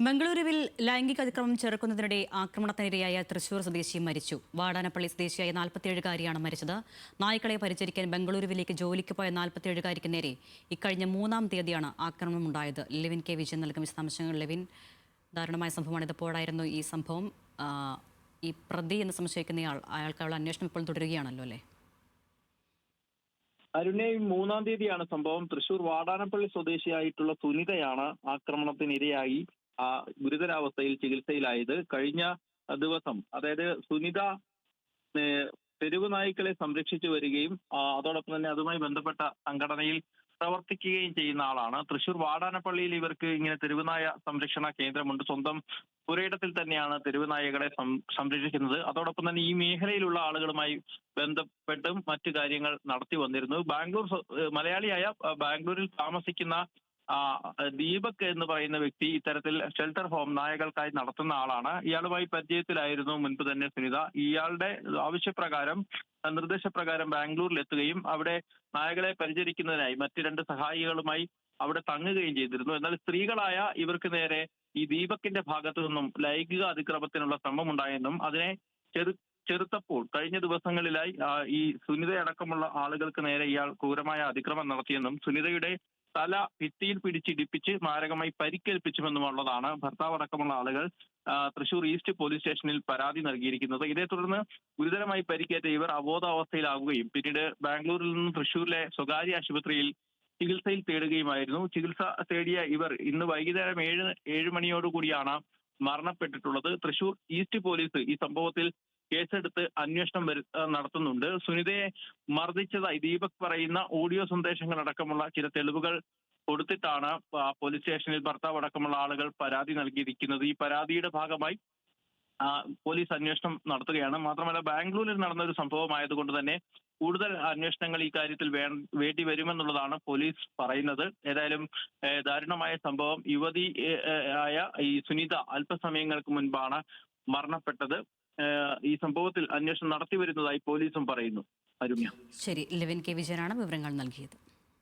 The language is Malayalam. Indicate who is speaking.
Speaker 1: ബംഗളൂരുവിൽ ലൈംഗിക അതിക്രമം ചെറുക്കുന്നതിനിടെ ആക്രമണത്തിനിരയായ തൃശൂർ സ്വദേശി മരിച്ചു. വാടാനപ്പള്ളി സ്വദേശിയായ 47-കാരിയാണ് മരിച്ചത്. നായ്ക്കളെ പരിചരിക്കാൻ ബംഗളൂരുവിലേക്ക് ജോലിക്ക് പോയ 47-കാരിക്ക് നേരെ ഇക്കഴിഞ്ഞ 3-ാം തീയതിയാണ് ആക്രമണമുണ്ടായത്. ലെവിൻ കെ വിജയൻ നൽകും വിശദാംശങ്ങൾ. ലെവിൻ, ദാരുണമായ സംഭവമാണ്. ഇതെപ്പോഴായിരുന്നു ഈ സംഭവം? ഈ പ്രതി എന്ന് സംശയിക്കുന്നയാൾ, അയാൾക്കുള്ള അന്വേഷണം ഇപ്പോൾ തുടരുകയാണല്ലോ അല്ലേ?
Speaker 2: അരുണേ, 3-ാം തീയതിയാണ് സംഭവം. തൃശൂർ വാടാനപ്പള്ളി സ്വദേശിയായിട്ടുള്ള സുനിതയാണ് ആക്രമണത്തിനിരയായി ഗുരുതരാവസ്ഥയിൽ ചികിത്സയിലായത്. കഴിഞ്ഞ ദിവസം, അതായത് സുനിത തെരുവ് നായ്ക്കളെ സംരക്ഷിച്ചു വരികയും അതോടൊപ്പം തന്നെ അതുമായി ബന്ധപ്പെട്ട സംഘടനയിൽ പ്രവർത്തിക്കുകയും ചെയ്യുന്ന ആളാണ്. തൃശൂർ വാടാനപ്പള്ളിയിൽ ഇവർക്ക് ഇങ്ങനെ തെരുവുനായ സംരക്ഷണ കേന്ദ്രമുണ്ട്. സ്വന്തം പുരയിടത്തിൽ തന്നെയാണ് തെരുവുനായകളെ സംരക്ഷിക്കുന്നത്. അതോടൊപ്പം തന്നെ ഈ മേഖലയിലുള്ള ആളുകളുമായി ബന്ധപ്പെട്ടും മറ്റു കാര്യങ്ങൾ നടത്തി വന്നിരുന്നു. മലയാളിയായ ബാംഗ്ലൂരിൽ താമസിക്കുന്ന ദീപക് എന്ന് പറയുന്ന വ്യക്തി ഇത്തരത്തിൽ ഷെൽട്ടർ ഹോം നായകൾക്കായി നടത്തുന്ന ആളാണ്. ഇയാളുമായി പരിചയത്തിലായിരുന്നു മുൻപ് തന്നെ സുനിത. ഇയാളുടെ നിർദ്ദേശപ്രകാരം ബാംഗ്ലൂരിൽ എത്തുകയും അവിടെ നായകളെ പരിചരിക്കുന്നതിനായി മറ്റ് 2 സഹായികളുമായി അവിടെ തങ്ങുകയും ചെയ്തിരുന്നു. എന്നാൽ സ്ത്രീകളായ ഇവർക്ക് നേരെ ഈ ദീപകിന്റെ ഭാഗത്തു നിന്നും ലൈംഗിക അതിക്രമത്തിനുള്ള ശ്രമമുണ്ടായെന്നും അതിനെ ചെറുത്തപ്പോൾ കഴിഞ്ഞ ദിവസങ്ങളിലായി ഈ സുനിതയടക്കമുള്ള ആളുകൾക്ക് നേരെ ഇയാൾ ക്രൂരമായ അതിക്രമം നടത്തിയെന്നും സുനിതയുടെ തല ഭിത്തിയിൽ പിടിച്ചിടിപ്പിച്ച് മാരകമായി പരിക്കേൽപ്പിച്ചുമെന്നുമുള്ളതാണ് ഭർത്താവ് അടക്കമുള്ള ആളുകൾ തൃശൂർ ഈസ്റ്റ് പോലീസ് സ്റ്റേഷനിൽ പരാതി നൽകിയിരിക്കുന്നത്. ഇതേ തുടർന്ന് ഗുരുതരമായി പരിക്കേറ്റ ഇവർ അബോധാവസ്ഥയിലാകുകയും പിന്നീട് ബാംഗ്ലൂരിൽ നിന്ന് തൃശൂരിലെ സ്വകാര്യ ആശുപത്രിയിൽ ചികിത്സയിൽ തേടുകയുമായിരുന്നു. ചികിത്സ തേടിയ ഇവർ ഇന്ന് വൈകുന്നേരം 7 മണിയോടുകൂടിയാണ് മരണപ്പെട്ടിട്ടുള്ളത്. തൃശൂർ ഈസ്റ്റ് പോലീസ് ഈ സംഭവത്തിൽ കേസെടുത്ത് അന്വേഷണം നടത്തുന്നുണ്ട്. സുനിതയെ മർദ്ദിച്ചതായി ദീപക് പറയുന്ന ഓഡിയോ സന്ദേശങ്ങൾ അടക്കമുള്ള ചില തെളിവുകൾ കൊടുത്തിട്ടാണ് പോലീസ് സ്റ്റേഷനിൽ ഭർത്താവ് അടക്കമുള്ള ആളുകൾ പരാതി നൽകിയിരിക്കുന്നത്. ഈ പരാതിയുടെ ഭാഗമായി പോലീസ് അന്വേഷണം നടത്തുകയാണ്. മാത്രമല്ല, ബാംഗ്ലൂരിൽ നടന്ന ഒരു സംഭവമായതുകൊണ്ട് തന്നെ കൂടുതൽ അന്വേഷണങ്ങൾ ഈ കാര്യത്തിൽ വേണ്ടി വരുമെന്നുള്ളതാണ് പോലീസ് പറയുന്നത്. ഏതായാലും ദാരുണമായ സംഭവം. യുവതി ആയ ഈ സുനിത അല്പസമയങ്ങൾക്ക് മുൻപാണ് മരണപ്പെട്ടത്. ഈ സംഭവത്തിൽ അന്വേഷണം നടത്തി വരുന്നതായി പോലീസും പറയുന്നു. അരുണ്യ.
Speaker 1: ശരി, ലെവിൻ കെ വിജയനാണ് വിവരങ്ങൾ നൽകിയത്.